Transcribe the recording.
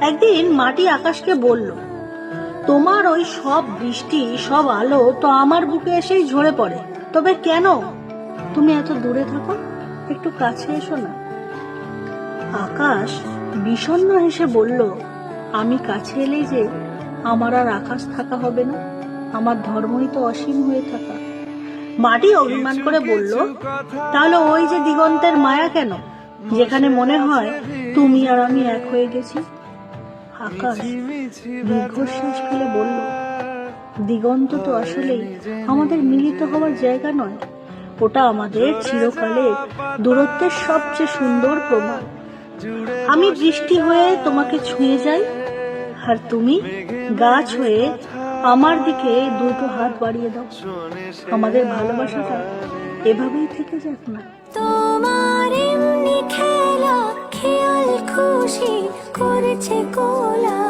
একদিন মাটি আকাশকে বলল, তোমার ওই সব বৃষ্টি, সব আলো তো আমার বুকে এসেই ঝরে পড়ে, তবে কেন? তুমি এত দূরে থাকো, একটু কাছে এসো না। আকাশ বিষণ্ণ হেসে বলল, আমি কাছে এলেই যে আমার আর আকাশ থাকা হবে না, আমার ধর্মই তো অসীম হয়ে থাকা। মাটি অভিমান করে বলল, তাহলে ওই যে দিগন্তের মায়া কেন, যেখানে মনে হয় তুমি আর আমি এক হয়ে গেছি? আকাশ দীর্ঘশ্বাস ফেলে বলল, দিগন্ত তো আসলেই আমাদের মিলিত হওয়ার জায়গা নয়, ওটা আমাদের চিরকালের দূরত্বের সবচেয়ে সুন্দর প্রমাণ। আমি বৃষ্টি হয়ে তোমাকে ছুঁয়ে যাই, আর তুমি গাছ হয়ে আমার দিকে দুটো হাত বাড়িয়ে দাও। আমাদের ভালোবাসাটা এভাবেই থেকে যাক না। তোমার এমনি খেলা খেয়াল খুশি করেছে কোলা।